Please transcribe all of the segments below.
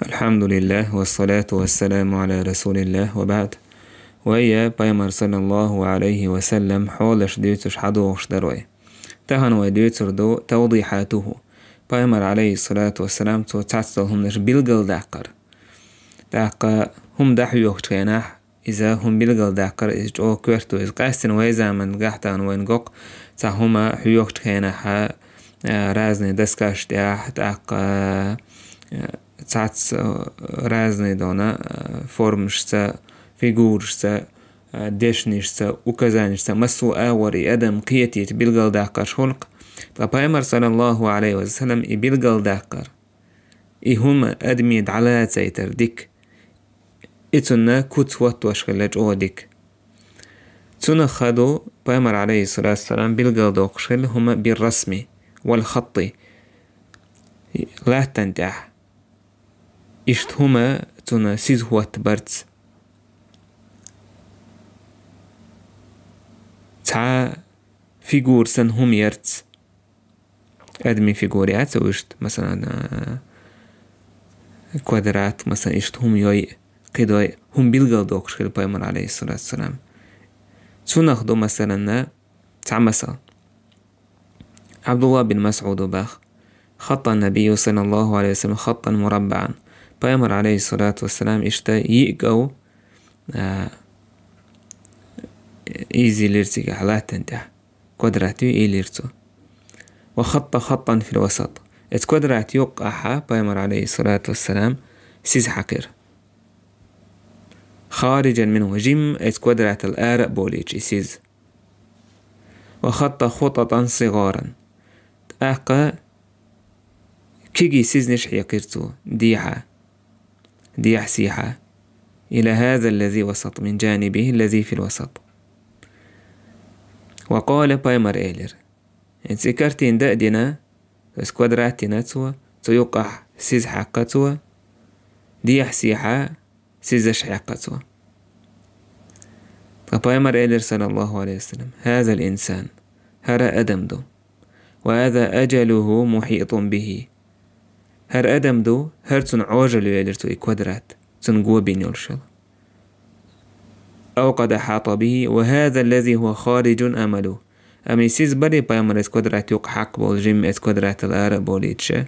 الحمد لله والصلاة والسلام على رسول الله وبعد. ويا بايمر صلى الله عليه وسلم حولش ديوتش حدوش دروي تهن وديوتر دو توضيحاته. بايمر عليه الصلاة والسلام تو تعصلهم نش بلغل داقر داقا هم دحيوخ تخيناح إذا هم بلغل داقر إذ جو كورتو إذ قاستن ويزا من قاحتان وين قوق هما حيوخ تخيناحا رازني دسكاش داح داقا تعت رازني دونا فورمشتا فيجورشتا ديشنيشتا وكزانشتا مسو آوري أدم قيتيت بلغل داقر شولق فبايمر صلى الله عليه وسلم بلغل داقر هم أدمي دعلا زيتر ديك إتنا كوت واتوش خلج أو ديك تنا خدو بايمر عليه الصلاة والسلام بلغل دوقشل هما بالرسمي والخطي لا تنتح إشت هما تنا سيز هو تبرت تا فيجور سن هم يرت أدمي فيجوريات وإشت مثلا كوادرات مثلا إشت هم يوي قدوي هم بيلغل دوكش خيل بايمر عليه الصلاة والسلام تناخدو مثلا تع مثلا عبد الله بن مسعود باخ خط النبي صلى الله عليه وسلم خطا مربعا بايمر عليه الصلاة والسلام إشتا يقو إيزي ليرتي على تنتح كوادراتيو إي ليرتو وخط خطا في الوسط كوادرات يوقعها بايمر عليه الصلاة والسلام سيز حقير خارجا منه جيم كوادرات الآرق بوليج سيز وخط خططا صغارا أقا كيجي سيز نشحي قيرتو ديح سيحة إلى هذا الذي وسط من جانبه الذي في الوسط. وقال بايمر إيلر انسكرتين دأدنا سكوادراتنا تيوقع سيز حقتوا ديح سيحة سيزش حقتوا. فبايمر إيلر صلى الله عليه وسلم هذا الإنسان هر أدم دو وهذا أجله محيط به هر أدم دو هر تن عوجل يلرتو كوادرات تن قوة بين يلشل أو قد أحاط به وهذا الذي هو خارج أمله أمي سيز بري بايمر كوادرات يوق حق بالجيم كوادرات الآرق بوليتشا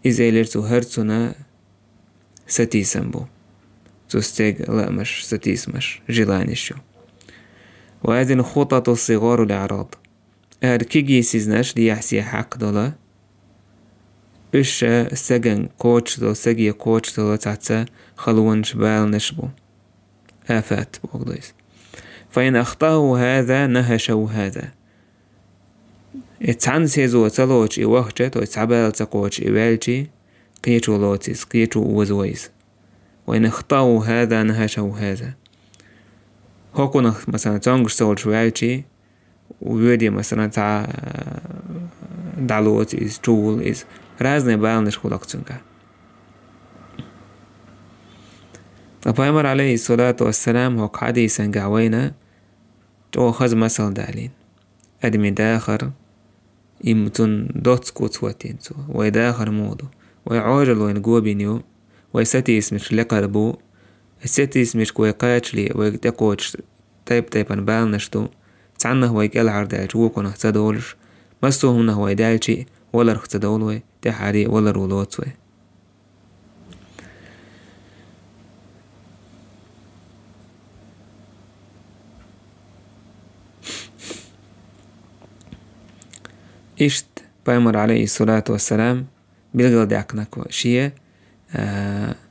إذا يلرتو هر تنا ستيسن بو تستيق لا مش ستيس مش جيلاني شو. وهذه الخطط الصغار الأعراض كيجي سيزناش دي يحسي حق دولا إيش سجن كوتش دو سجي كوتش دو تعتا خلون شبال نشبو آفات بوغديس فإن أخطأه هذا نهشه هذا اتعن سيزو تلوش إوهجت واتعبال تقوش إوالجي قيتو لوتيس قيتو وزويز وإن أخطأه هذا نهشه هذا هوكونا مثلا تانغش سول شوالجي ويودي مثلا تاع دالوت إز طول إز رازني بالنش خلقتنك. فبايمر عليه الصلاة والسلام هو قعدي سنقعوينا تو خز مثل دالين أدمي داخر إمتن دوت سكوت واتينتو ويداخر مودو ويعوجل وين قوبينيو ويستي اسمش لقربو الستي اسمش كوي قاتشلي ويقوش تايبان بالنشتو تعنه ويقال عردالج وكونه تدولش مستو هنه ويدالجي ولا رخ تدولوي تحاري ولا رولوتوي. إشت بايمر عليه الصلاة والسلام بلغل داقنكو شيء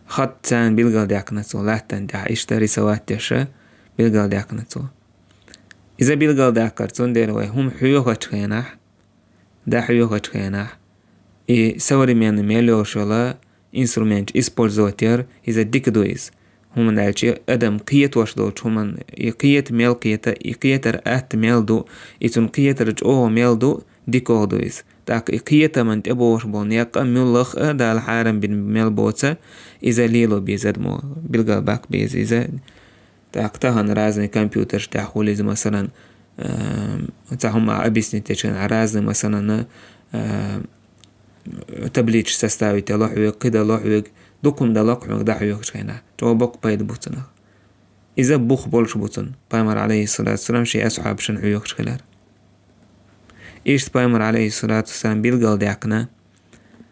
خط تان بلغل داقنتو لاتن دا إشتري سوات تشا بلغل داقنتو إذا بلغل داقرتون ديروي هم حيوغة تخيناح دا حيوغة تخيناح سوري من ميلو شولا إنسترومنت إسبورزوتير إذا ديك دويز هم نالشي أدم قيت واش دوش هم قيت ميل قيتا قيتر أت ميل دو إتون قيتر جوه ميل دو ديكو دويز تاك قيتا من تبوش بونياق ميلخ دا الحارم بين ميل بوتسا إذا ليلو بيزد مو بلغا باك بيز إذا تاك تهن رازني كمبيوتر تاخوليز مثلا تاهم أبيسني تشن رازني مثلا تبليج سستاوي تلوحوك قدا لوحوك دوكم دلوحوك دحوك شكينا جو بوك بايد بوتنا إذا بوخ بولش بوتن بايمر عليه الصلاة والسلام شي أصحاب شنحوك شكلار إيش بايمر عليه الصلاة والسلام بيلقال دعكنا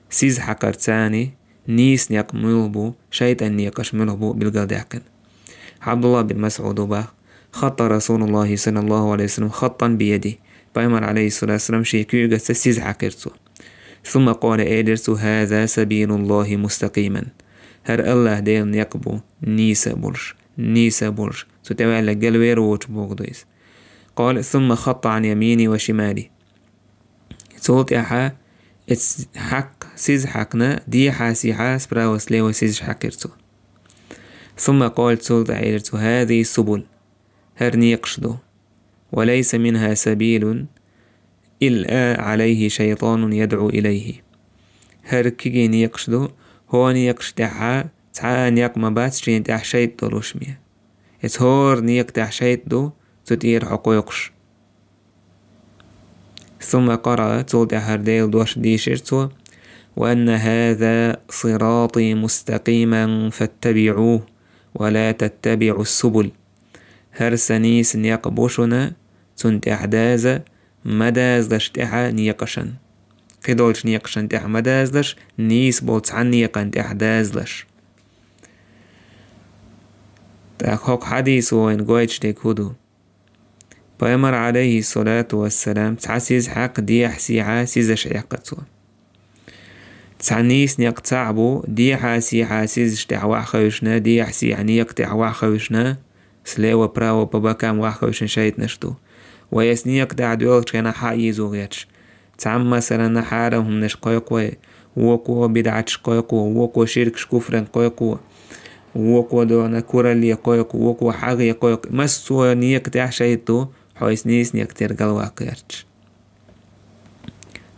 سيز حكر تاني نيس نيق ملبو شيطان نيقش ملبو بيلقال دعكن عبد الله بن مسعود وباخ خط رسول الله صلى الله عليه وسلم خطا بيده بايمر عليه الصلاة والسلام شي كيوغا سيز حكرتو ثم قال إيدرسو هذا سبيل الله مستقيما هر الله ديل يقبو نيسا بولش ستوالى قلوير ووش بوغدويس قال ثم خط عن يميني وشمالي سولت إحا حق سيز حقنا دي حاسي حاس براوس ليو سيز حكرتو ثم قال سولت إيدرسو هذه السبل هر نيقشدو وليس منها سبيل إلا عليه شيطان يدعو إليه هر كيجي نيقشدو هو نيقش تحا تعا نيق مبات شين تح شيط دولوشمية هور نيق تح شيط دو تطير حقوقش ثم قرأ تولد هرديل دوش ديشرتو وأن هذا صراطي مستقيما فاتبعوه ولا تتبعوا السبل هر سنيس نيق بوشنا تنتح دازا مدازدش تحا نيقشن قدولش نيقشن تح مدازدش نيس بولتس عن نيقن تح دازدش تاخوك حديث وين قويتش ديك هدو بايمر عليه الصلاة والسلام تحسيز حق دي حسيحا سيزش عقتو تسعنيس نيق تعبو دي حاسيحا سيزش تح واخوشنا دي حسيح نيق تح واخوشنا سليو براو بابا كام واخوشن شايت نشتو ويسنيق دعد يولش كان حايزو غيرش تعم مثلا نحارهم نشقايقوي ووكو بدعتش قايقو ووكو شركش كفرن قايقو ووكو دوانا كورا لي قايقو ووكو حاغي قايقو مسو نيق تح شايتو حويس نيس نيق ترقل واقيرش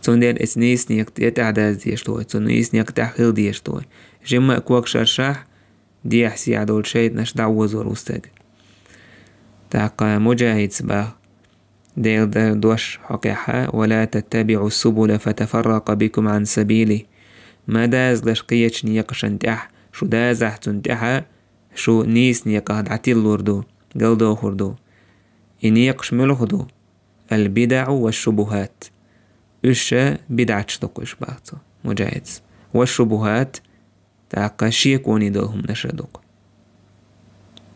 تندير اسنيس نيق تتعداز ديشتوي تنيس نيق تحقيل ديشتوي جمع كواك شرشاح دي حسي عدول شايت نش دعوز وروستاق تاقا مجاهد سباح ديل دوش حقيحة ولا تتبعوا السبل فتفرق بكم عن سبيله ما داز لشقيتش نيقشن تح شو دازح تنتحا شو نيس نيقهد عتيل لوردو قلدو خردو إنيقش ملخدو البدع والشبهات إشا بدعتش دقوش باعتو مجاهد والشبهات تاقا شيكوني دلهم نشدوق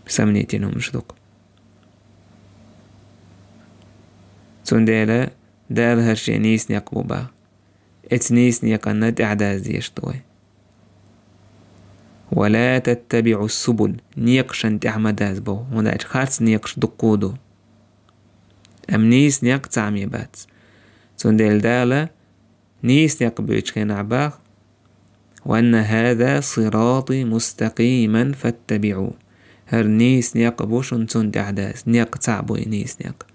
سمنيتينهم نشدوق تنديلا دال هرشي نيس نيقبو با اتنيس نيقنات اعداز ديشتوي ولا تتبعوا السبل نيقشن تعمداز بو وناج خارس نيقش دقودو ام نيس نيق تعمي بات تنديل دالا نيس نيقبوش كين عباغ وأن هذا صراطي مستقيما فاتبعوه هر نيس نيقبوش انتون تعداز نيق تعبو نيس نيق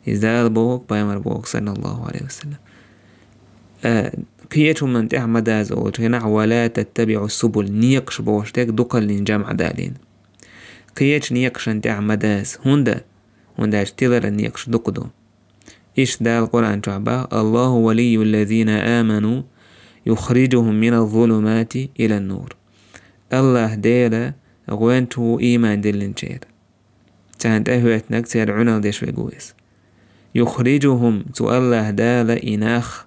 إذا بوك بايمر بوك صلى الله عليه وسلم كيتو من تعمداز أو تغنع ولا تتبعوا السبل نيقش بوشتك دوكال لنجمع دالين كيتش نيقشن تعمداز هندا اشتغل نيقش دوكدو إيش دا القرآن تعبا الله ولي الذين آمنوا يخرجهم من الظلمات إلى النور الله ديلا غوانتو إيمان دلنشير تانت أهواتنك تيرعونا ديش ويقويس يخرجهم تو الله دالا إناخ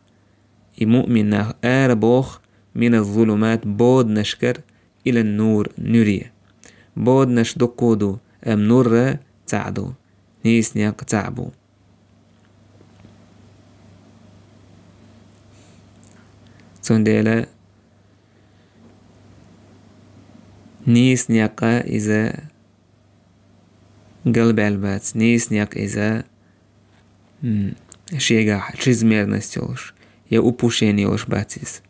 مؤمن ناخ آربوخ من الظلمات بود نشكر إلى النور نورية بود نشدقودو أم نور تعدو نيس نيق تعبو تنديلا نيس نيقا إذا قلب البات نيس نيق إذا شيغا чрезмерность يولش يا упущение يولش باتيس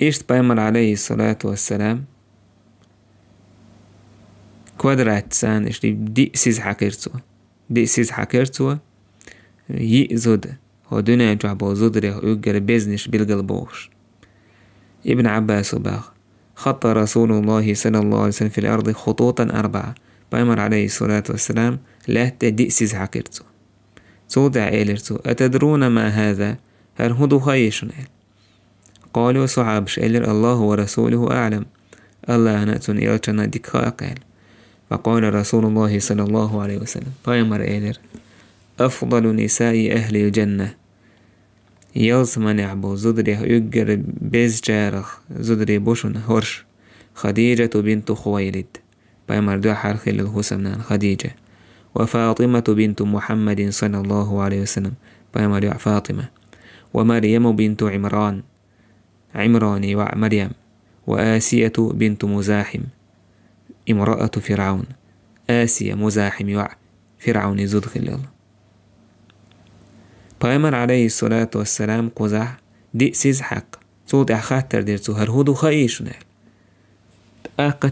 إيش بايمر عليه الصلاة والسلام كوادرات سان إيش دي سيز حكرتو يئزد هو دنيا جعبو زدري يقر بيزنش بالقلبوش ابن عباس باخ خط رسول الله صلى الله عليه وسلم في الأرض خطوطا 4 بايمر عليه الصلاة والسلام لا تدئسز حكرتو سودع إيلرتو أتدرون ما هذا هر هدو خيشن قالوا صحابش إلر الله ورسوله أعلم الله نأتون إلتنا ديكا قال فقال رسول الله صلى الله عليه وسلم بايمر إلر أفضل نساء أهل الجنة يلزم نعبو زدري يجر بيز جارخ زدري بوشن هرش خديجة بنت خويلد بايمر دو حرخ للهسمنان خديجة وفاطمة بنت محمد صلى الله عليه وسلم بايمر فاطمة ومريم بنت عمران ومريم وآسية بنت مزاحم امرأة فرعون آسية مزاحم فرعون زد خلال بايمر عليه الصلاة والسلام قزح دي سيز حق صوت خاطر ديرتو هرهودو خايشنا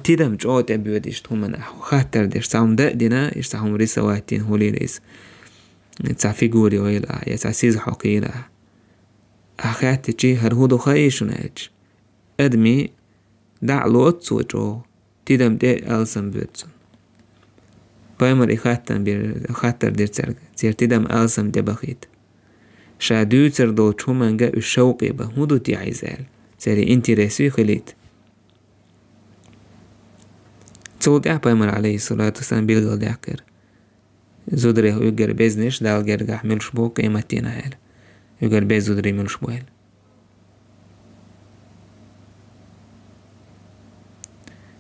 تدم جوت أبيوديش تهمنا خاطر دير سام دنا يشتهم رسواتين هولي ريس تسع فيجوري ويلا يسع سيز حقيلا أخاتي جي هرهودو خايشنا أدمي دع لوت سوجو تدم دي ألسن بيتسون بايمر خاطر دير تير تدم ألسن دي بخيت شادو تردو تشومنجا الشوقي بهودو تي عيزال سيري انتي رسوي خليت تصود بايمر عليه الصلاة والسلام بيلغل داكر زودري هو يقر بيزنش دال جرقح ملشبو قيمتين هال يقر بيز زودري ملشبو هال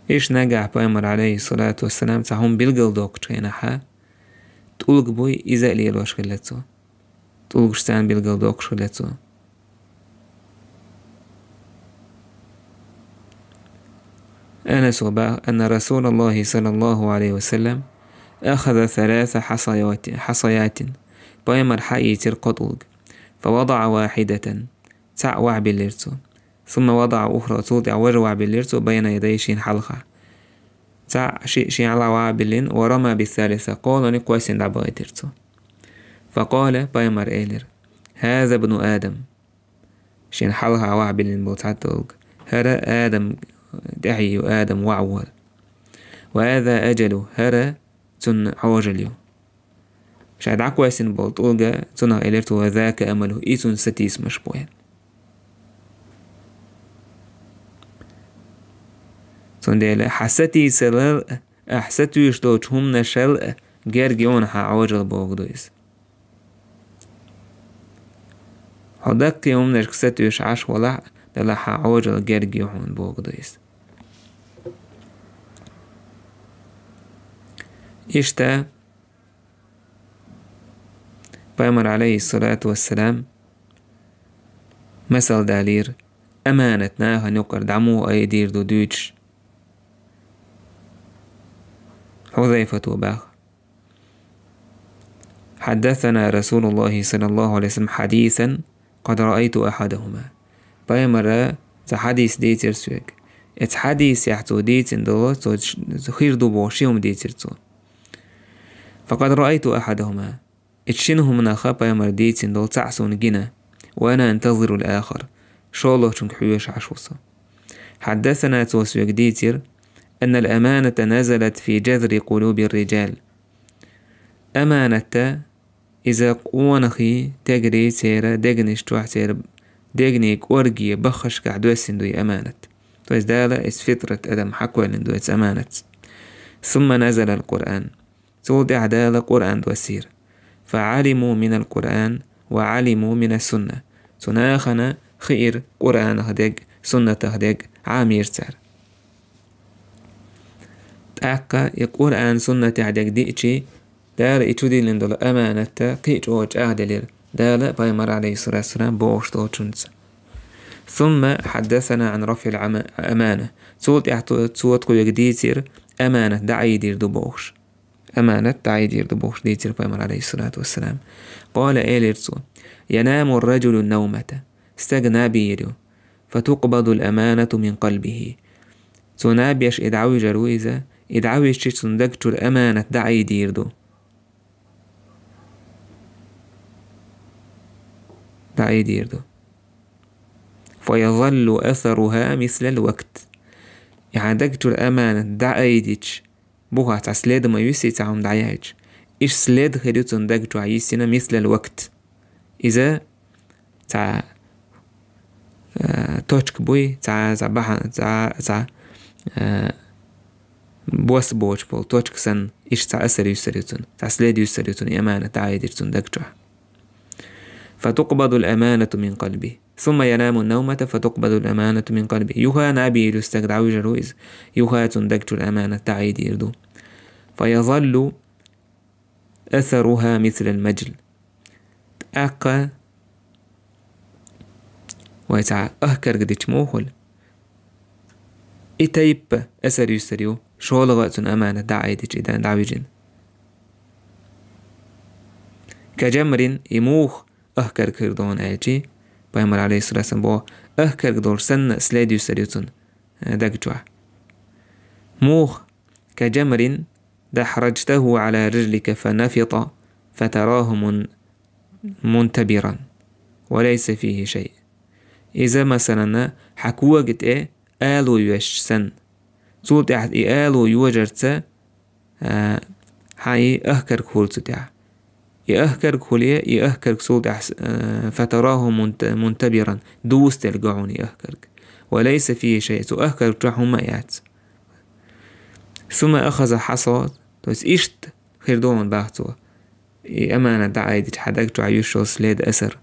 إيش نجح بايمر عليه الصلاة والسلام تاهم بيلغل دوك تشينحا تقولك بوي إذا ليلوش خلتسو تولغشتان بيلغل دوك شلتسو أنس أن رسول الله صلى الله عليه وسلم أخذ 3 حصيات بايمر حقي ترقطولغ فوضع واحدة تعوع بالليرتو ثم وضع أخرى توضع وجوع بالليرتو بين يدي شين حلقة شين على باللين ورمى بالثالثة قال نقواسين دعبايترتو فقال بايمر إيلر هذا ابن آدم شين حلها وعبل الموتعتوغ هرا آدم دعي آدم وعول وهذا أجله هرا تن عوجليو شايد عكواسين بولتوغا تنها إلرت وذاك أمله إيتون ستيس مشبوين تنديل حسيتي سلال أحسيتو يشتوش هم نشل جرجيون عوجل بوغدويس حدك يوم نشكستو يشعش ولا دلحا عوجل جرجي هون بوغدويس إشتا بايمر عليه الصلاة والسلام مثل دالير أمانتناها نقر دعمو أيدير دو دوتش حذيفة وباخ حدثنا رسول الله صلى الله عليه وسلم حديثا قد رأيت أحدهما بايمر حديث ديتر سوك حديث يحتو ديتن دو خير دو بوشيهم ديتر تو فقد رأيت أحدهما اتشنهم ناخا بايمر ديتن دو تعسون جنا وأنا أنتظر الآخر شالله شنك حيوش عشوصة حدثنا توسوك ديتر أن الأمانة نزلت في جذر قلوب الرجال أمانة إذا قوانخي تجري سيرة دجنش توح سيرة دجنيك أورجي بخش كعدوسين دوي أمانة تويس دالة إس فطرة أدم حكوالين دويس أمانة ثم نزل القرآن تود عدالة قرآن دوسير فعلموا من القرآن وعلموا من السنة تناخنا خير قرآن هدق سنة هدق عامير سار تأقى القرآن سنة هدق ديكي دال إتودي لندل أمانة قيج وج أهدلير دال بايمر عليه الصلاة والسلام بوش توتشنز ثم حدثنا عن رفع الأمانة صوت قوي ديتر أمانة دعي دير دبوش أمانة دعي دير دبوش ديتر بايمر عليه الصلاة والسلام قال إيليرسو ينام الرجل النومة استغنى بيرو فتقبض الأمانة من قلبه تنابيش إدعوي جرويزة إدعوي شيء دكتور أمانة دعي دير دو دعي دير دو فيظل أثرها مثل الوقت يعني دكتور أمانة دعي ديش بوها تسليد ما يسي تعم دعيهاج إيش سليد خديتون دكتور عيسينا مثل الوقت إذا تا توچك بوي تا بحن تا بوس بوش بول توچك سن إيش تا أسر يسريتون تا سليد يسريتون أمانة تعايدتون دكتور. فتقبض الأمانة من قلبه ثم ينام النومة فتقبض الأمانة من قلبه يوها نابي لستقد عوج رويز يوها تندكت الأمانة تعيد يردو فيظل أثرها مثل المجل أقا ويتع أهكر قديش موخل إتايب أسر يسريو شغل غاتون أمانة دعيدش إذا دعويجين كجمر يموخ أهكر كردون أيجي بيامر عليه الصلاة والسلام بو أهكر كدور سن سلاد يسريوتون دقجوا موخ كجمر دحرجته على رجلك فنفط فتراه منتبرا وليس فيه شيء. إذا مثلا حكوة قد إيه آلو يوش سن صوت تحت إيه آلو يوجرت حي أهكر كولت تاع يأهكر كولية يأهكر صوت فتراه منتبرا دوس تلقعوني يأهكر وليس فيه شيء تأهكر تحهم مئات. ثم أخذ حصى توس إشت خيردون باختو أمانة دعايد حدك تعيشو سليد أسر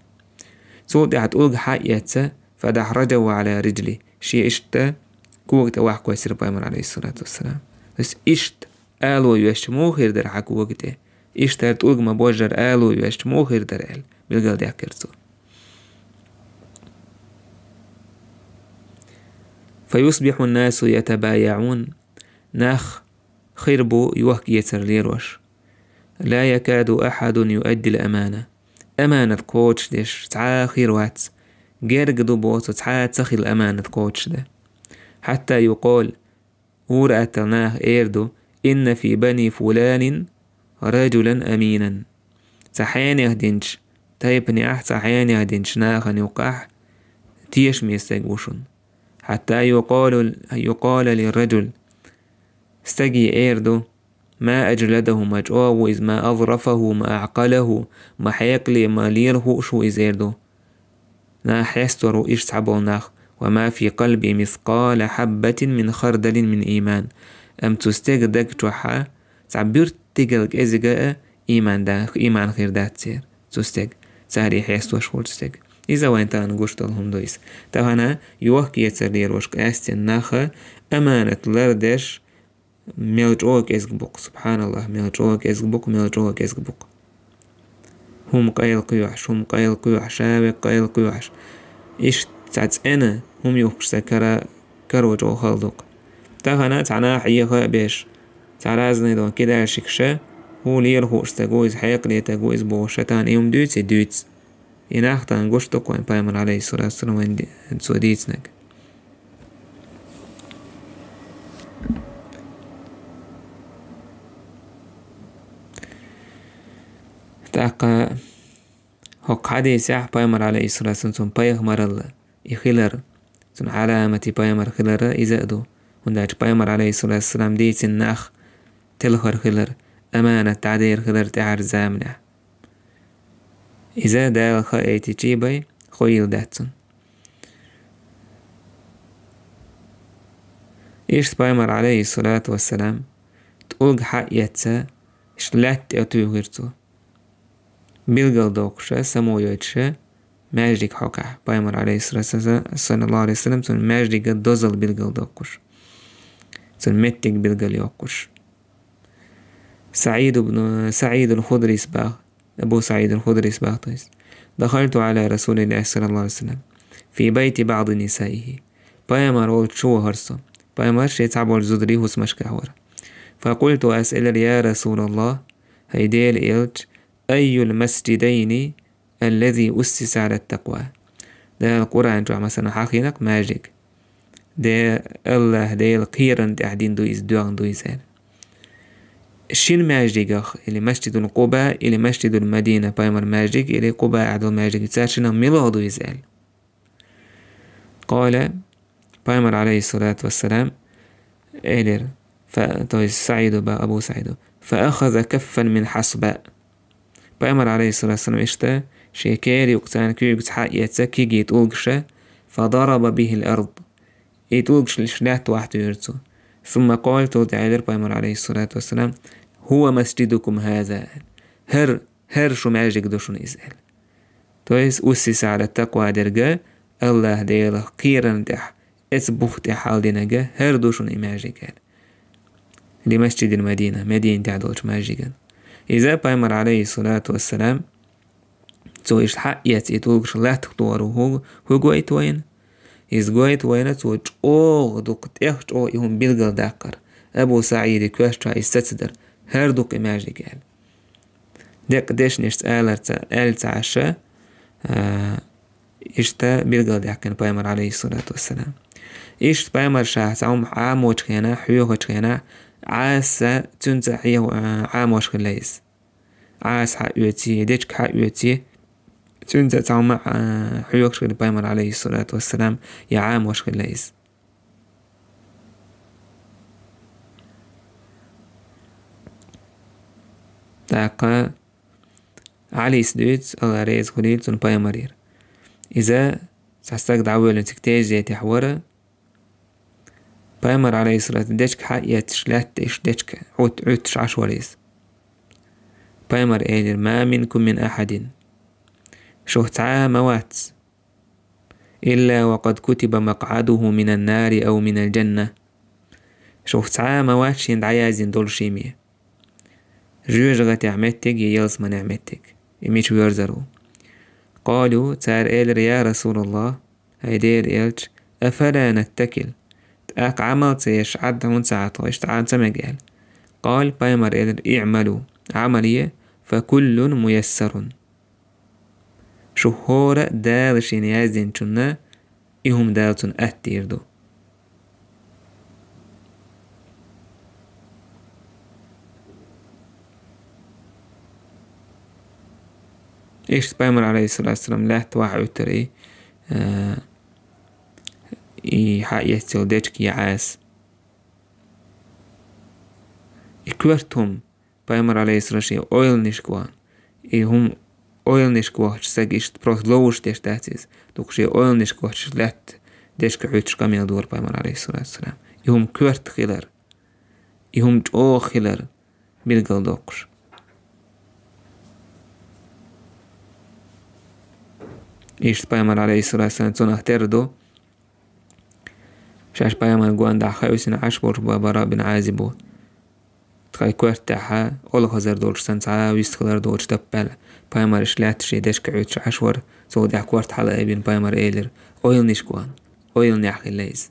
صوت هتقول حقيقة فدحرجه على رجلي شي إشت كوكت واحد يصير بيامر عليه الصلاة والسلام بس إشت قالوا يشمو خير در حكو وقته إشت هتقول ما بوجر قالوا يشمو خير در قال بالقال دي حكرتو. فيصبح الناس يتبايعون ناخ خربو يوهك يتر ليروش لا يكاد أحد يؤدي الأمانة أمانة كوتش ديش تعا خير وات غير قدو بوتو تعا تخي الأمانة كوتش ده حتى يقول ورأتناه إيردو إن في بني فلان رجلا أمينا تحين يهدنش تايبني أح تحين يهدنش ناخن يقح تيش ميستقوشن حتى يقال للرجل استجي إيردو ما أجلده ما جوز ما أظرفه ما أعقله ما حيقلي ما ليره شو إزيردو نا حيسترو إيش تعبو ناخ وما في قلبي مثقال حبة من خردل من إيمان أم تستيق دك جوحا تعبير تيقلق إزيقاء إيمان داخ إيمان خير دات تسير تستيق سهري حيستو شغل تستيق إذا وين تان قشت لهم دويس تاهنا يوهك يتسرير وشك أستين ناخا أمانة لردش ميلجوك إزقبوك سبحان الله ميلجوك إزقبوك هم قيل قيوح شابك قيل قيوح إيش تعت أنا هم يوكش سكرا كروجو خلدوك تاهنا تعنا حيخا بيش تعرازني دون كده شكشا هو لير هو استقويز حيق لي تقويز بوشتان يوم دوتس يناختان قشتوك وين بايمر عليه الصلاة والسلام وين سوديتسنك تاقا هق حديث يح بايمر عليه الصلاة والسلام بايغ مرل يخيلر سن علامة بايمر خيلر إزادو ونداج بايمر عليه الصلاة والسلام ديت الناخ تلخر خيلر أمانة تعدير خيلر تعر زامنة إذا دال خايتي جيبي خويل داتسن إيش بايمر عليه الصلاة والسلام تقولق حق يتسا إشلات أتو غيرتو بيلغل دوكشا سمو يوتشا ماجدك حقا بايمر عليه الصلاة صلى الله عليه وسلم سن ماجدك دوزل بيلغل دوكش سن متك بيلغل يوكش سعيد الخضري سباغ أبو سعيد الخضري سباغ دخلت على رسول الله صلى الله عليه وسلم في بيت بعض نسائه بايمر قلت شو هرسو بايمر شي تعبو الزدري وسمش كهورا فقلت أسأل يا رسول الله هيديل إلج أي المسجدين الذي أسس على التقوى ده القرآن جوا مثلا حقينك ماجيك ده الله ده القيران تحدين دويز دوان دويزان الشين ماجيك أخ اللي مسجد القباء اللي مسجد المدينة بايمر ماجيك اللي قباء عدو ماجيك تساشنا ملغ دويزان قال بايمر عليه الصلاة والسلام إلير فتويز سعيد با أبو سعيد فأخذ كفا من حصباء بايمر عليه الصلاة والسلام إشتا شكال يقتان كيوكس حقيتسا كي جيتولغشا فضرب به الأرض يتولغش لشلات واحد يرتو ثم قال تعالى بيمر عليه الصلاة والسلام هو مسجدكم هذا هر شو ماجيك دوشون إسأل تويس أسس على التقوى درجة الله ديله قيرا دح اسبوخت حال دينجا هر دوشون إماجيك لمسجد المدينة مدينة تعدوش ماجيك إذا بيمر عليه الصلاة والسلام تو إيش حق يتولغش لا تختوره هو قويت وين إزغويت وينت وجوغ دوك تيخت أو يهم بيلغل داكر أبو سعيد كوشتا يستدر هر دوك إماجي قال ديك ديش نشت آلت عشا إشتا بيلغل داكن بايمر عليه الصلاة والسلام إشت بايمر شاه تعوم عام وشخينا حيوه وشخينا عاسا تنزع حيوه عام وشخليس عاس حق يوتي ديشك حق يوتي تنزع تعوم حيوه وشخل بايمر عليه الصلاة والسلام يا عام وشخليس تاقا علي سدوت الله ريز خليل تون بايمرير إذا سحستاق دعوة لنتكتاج دي تحورة بايمر عليه الصلاة ديشك حقيتش لا تيش ديشك عوتش عشوريس بايمر إيلر ما منكم من أحد شهتعا موات إلا وقد كتب مقعده من النار أو من الجنة شهتعا مواتش يندعيازين دول شيمية جوجغة نعمتك يلس ما نعمتك يميش ويرزرو قالوا تار إيلر يا رسول الله هيدير إيلش أفلا نتكل تأك عمل تيشعد هون ساعته اشتعاد سمجال قال بايمر إيلر اعملوا عملية فكل ميسر شهورة دالشين يازين شنا إهم دالتون أهتيردو إيش بايمر عليه الصلاة والسلام لا تواحد تري يحيستيل ديشك يعاس يكورتهم بايمر عليه الصلاة والسلام أويل نشكوان هم أويل نشكوان ساقيشت بروث لوش ديش تاتيز دوكشي أويل نشكوان لات ديشك عوتش كامل دور بايمر عليه الصلاة والسلام هم كورت خلر هم جو خلر بيلقل دوكش إيش بايمر عليه الصلاة والسلام تون اهتردو شاش بايمر قوان دا خاوسين عشبور بابرا بن عازبو تخاي كوارت تاحا أول خزر دولش سنسعا ويستخلر دولش تبال بايمر إشلات شي ديشك عوتش عشور سو دا كوارت حلا ابن بايمر إيلر أويل نشكوان أويل نحخي الليز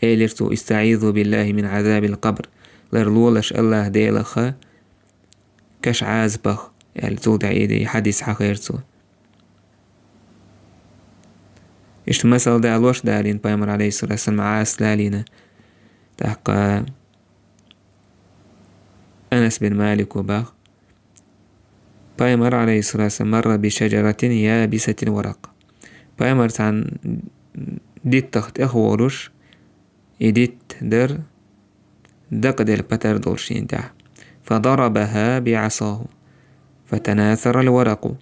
إيلر تو استعيذوا بالله من عذاب القبر لرلولش الله ديلخا كش عازبخ يعني تو دا إيدي حديث حقيرتو إيش مثل دا الوش دالين بايمر عليه الصلاة والسلام عاس لالينا تحقا أنس بن مالك وباغ بايمر عليه الصلاة والسلام مر بشجرة يابسة الورق بايمر عن ديت تخت إخورش إديت در دقد البتر دولشين تاع فضربها بعصاه فتناثر الورق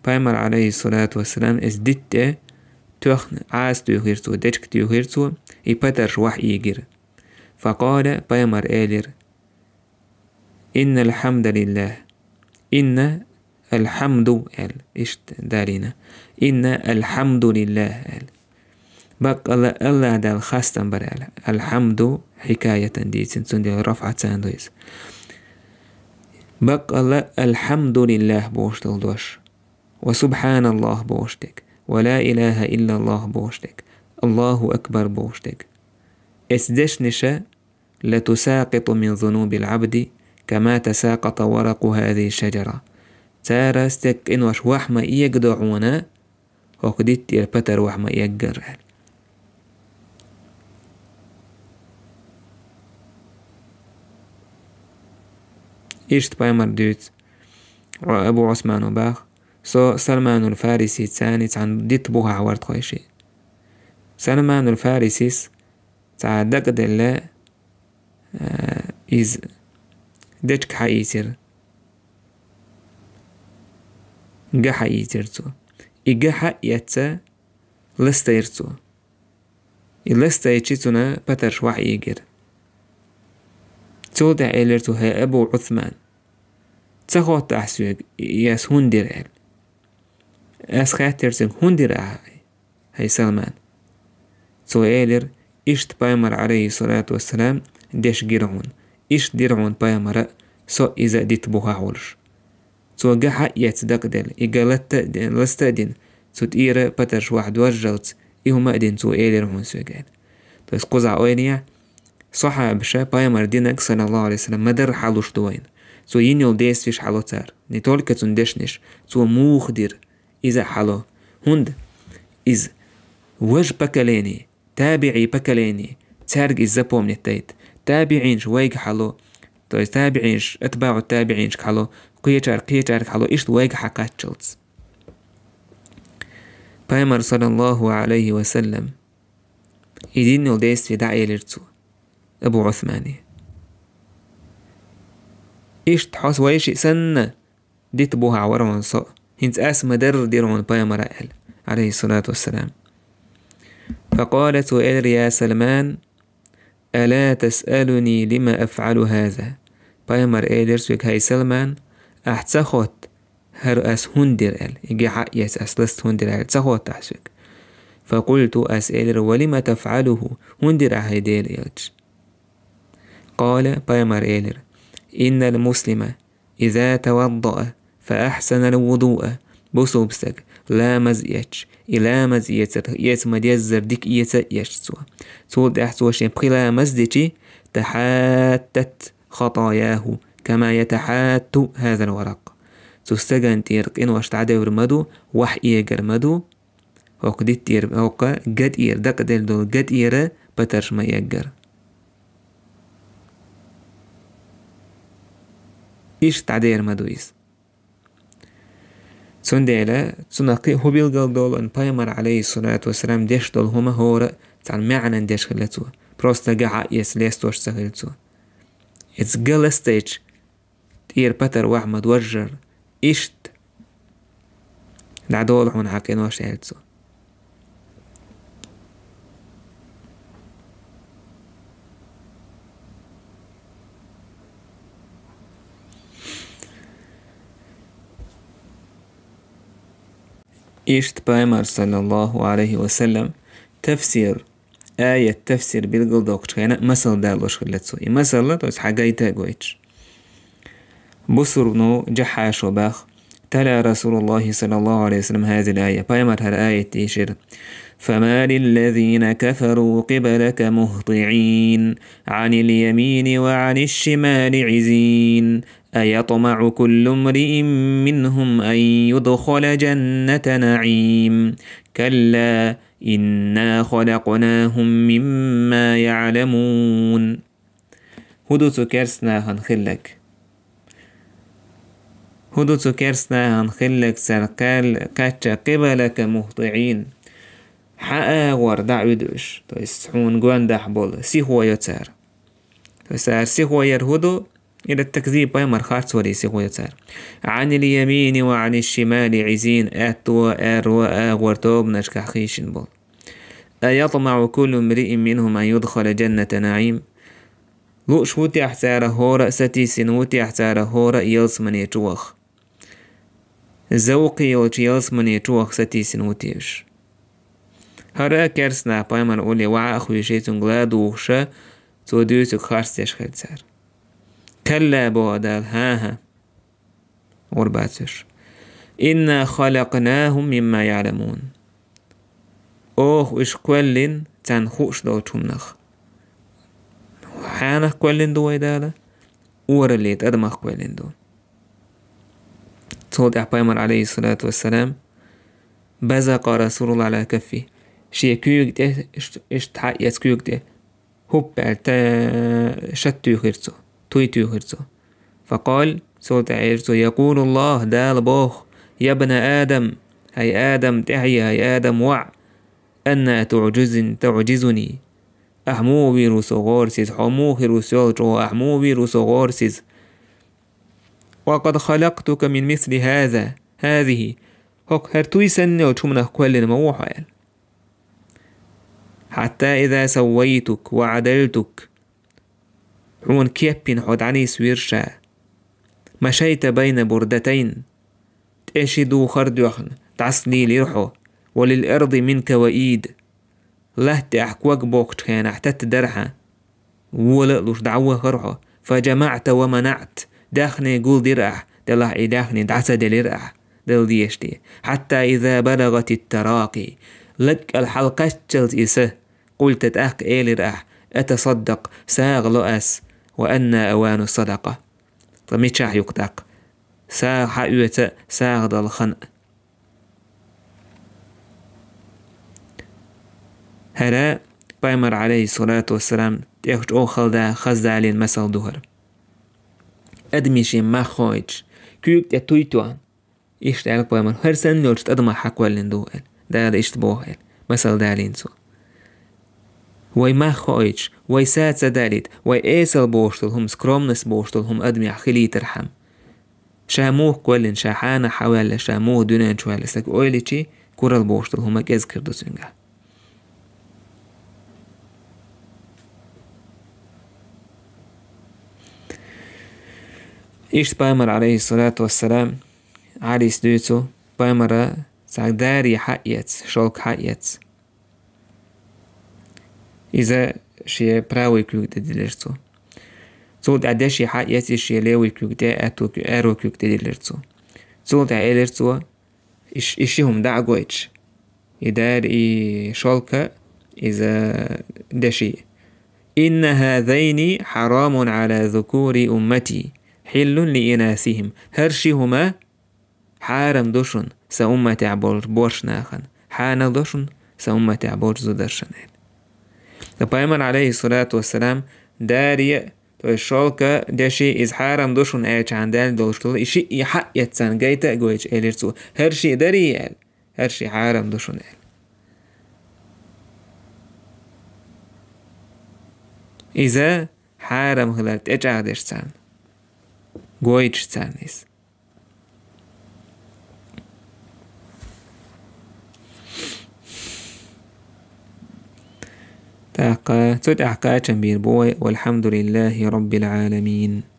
بايمر عليه الصلاة والسلام ازدت تخن عاس تيوهيرتو ديشك تيوهيرتو يبتر شواح يجير فقال بايمر إيلر إن الحمد لله إن الحمد إيش دارينا إن الحمد لله بق الله دال خاستن برال الحمد حكاية دي سنسون دي رفعت ساندويس بق الله الحمد لله بوشتل دوش وسبحان الله بوشتك ولا إله إلا الله بوشتك الله أكبر بوشتك اسدش نشا لتساقط من ذنوب العبد كما تساقط ورق هذه الشجرة تارستك إن وش وحما يقدعونا وقدت يربتر وحما يقر إيشت بايمر دوت أبو عثمان وباخ سلمان الفارسي تاني عن ديت بوها عورت خويشي سلمان الفارسي تعدق دلا إز ديتك حييتر جا حييتر تو إجاحة يتسا لستا يرتو لستا يتشتنا بترش وحي يجر تودع إلرتو هي أبو عثمان تخوت تحسوك ياس هندر إل أس خاترسن هندر هاي سلمان تو إلر إشت بايمر عليه الصلاة والسلام ديش جيرعون إشت ديرعون بايمر سو إذا ديت بوها عولش تو جاحة يتصدق دل إجالت لستدين تو تيرا بترش واحد ورجلت إهما دين تو إيلر هون سوغان تو اسقوزع أوينيا صحا بشا بايمر دينك صلى الله عليه وسلم مدر حالوش دوين تو ينيل ديس فيش حالو تار نتولك تندشنش تو موخدر إذا حالو هند إذ وج بكاليني تابعي بكاليني تارج الزبو من التايت تابعينش ويج حالو تو تابعينش اتباعو تابعينش حالو قيتار حالو إشت ويج حكات شلتس بايمر صلى الله عليه وسلم يدين الديس في داعي لرتو أبو عثماني إيش تحس ويشي سنة ديت بوها عورون صو هنت أس مدر ديرون بايمر أهل عليه الصلاة والسلام فقالت إلر يا سلمان ألا تسألني لما أفعل هذا بايمر إلر سوك هاي سلمان أحتسخوت هر أس هندر أل يجي حق يس أسلست هندر أل تسخوت تحسوك فقلت أسأل ولما تفعله هندر هيديل يلج قال بايمر إيلر إن المسلم إذا توضأ فأحسن الوضوء بصوبسك لا مزيتش إلا مزيتر يتمد يزر ديك يتسوى تولد أحسوشين بخلا مزدتي تحاتت خطاياه كما يتحات هذا الورق تستجن تيرق إن واشتعدور مدو وحيجر مدو وقدت تير هوكا جد إير دق دل جد إيره بترش ما يجر إيش تعدير مدويس سنديلا تنقي هو بيلقل دول أن بايمر عليه الصلاة والسلام ديش دول هما هورا تعال معنى ديش خلتو بروستا قاعة يسليستوش سهلتو إتس قلستيج تير بتر وحمد وجر إشت دعدول هون حقين وشيلتو إشت بايمر صلى الله عليه وسلم تفسير آية تفسير بالقلدوكش كينا مثل دالوش خلتسو مثل توس حقايتا قويتش بصرنو جحاش وباخ تلا رسول الله صلى الله عليه وسلم هذه الآية بايمر هالآية تيشير فما للذين كفروا قبلك مهطعين عن اليمين وعن الشمال عزين أيطمع كل امرئ منهم أن يدخل جنة نعيم كلا إنا خلقناهم مما يعلمون هدوتو كرسنا هنخلك سرقال كاتشا قبلك مهطعين حقا وردع يدوش تو يسحون قوان دحبول سيخوا يتسار فسار سيخوا يرهدو إلى التكذيب بايمر خارت ولي سيخوا يتسار عن اليمين وعن الشمال عزين أتوا أروا ورتوب نشكح خيشن بول أيطمع كل امرئ منهم أن يدخل جنة نعيم لوش وتي احتار هورا ستيسن وتي احتار هورا يلسمن يتوخ زوقي يلسمن يتوخ ستيسن وتيش هرا كرسنا بايمر أولي وعا أخوي شيتون غلاد وخشا توديوتو خارستيش خلتسار كلا بودال هاها غرباتش إنا خلقناهم مما يعلمون أوه إش كولين تنخوش دوتهم نخ حانخ كولين دو ويدالا ورليت أدمخ كولين دو صوت بايمر عليه الصلاة والسلام بزق رسول الله على كفه شي كيوك ده اشتحق يسكيوك ده هوب شتو خيرتو تويتو خيرتو فقال صوت عيرتو يقول الله دال بوخ يا ابن آدم هاي آدم تحيا هاي آدم وع أنا تعجزني أحمو بيروسو غورسيز حمو خيروسيوتو أحمو بيروسو غورسيز وقد خلقتك من مثل هذه هوك هرتوي سنة وشمنا كل موحى حتى إذا سويتك وعدلتك عون كيبين حد عني سويرشا مشيت بين بردتين تأشدو خردوخن تعسلي ليرحو وللأرض منك وإيد له تأحكوك بوكت كان احتت درحة ولقلوش دعوة خرحو فجمعت ومنعت داخني قول درح دلح إداخني دعسة دلرح دل ديشتي حتى إذا بلغت التراقي لك الحلقة إسه قلت تأخ إيل رح أتصدق ساغ لؤس وأن أوان الصدقة طميتشاح يقتق ساغ حقوة ساغ دل خنق هلا بايمر عليه الصلاة والسلام تيخش أو خلدا خزدا علين مسال دهر أدميشي ما خويج كيوك تتويتوان إشتعلق بايمر هر سن نوشت أدما حقوالين دوهل دا إشتبوهل مسال دالين سو وي ما خويج وي سات سداليت وي إيسل بوشتل هم سكرومنس بوشتل هم أدمي أخلي ترحم شاموه كولين شاحانا حوالي شاموه دونان شوالي سك أويليشي كورال بوشتل هم أكيزكر دوسنجا إيش بايمر عليه الصلاة والسلام علي سدوتو بايمر سعداري حقيت شوك حقيت إذا شي براوي كيوك تدلرتو صوت عداشي حقيت شي لاوي كيوك دا أتو أرو كيوك تدلرتو صوت عيلرتو إشيهم دعقويتش إدار شولك إذا داشي إن هذين حرام على ذكور أمتي حل لإناثهم هرشيهما حارم دوشن سأمة تعبور بورشناخن حانا دوشن سأمة تعبور زودرشنين بايمن عليه الصلاة والسلام داري الشولكة داشي إز حارم دوشن ايش عندال دوشتول إشي يحق يتسان جايتا جويش إليرسو هرشي داري هرشي حارم دوشن إذا حارم هلالت ايش عادش تسان جويش تسانيس تود أحقا تنبير بوي والحمد لله رب العالمين.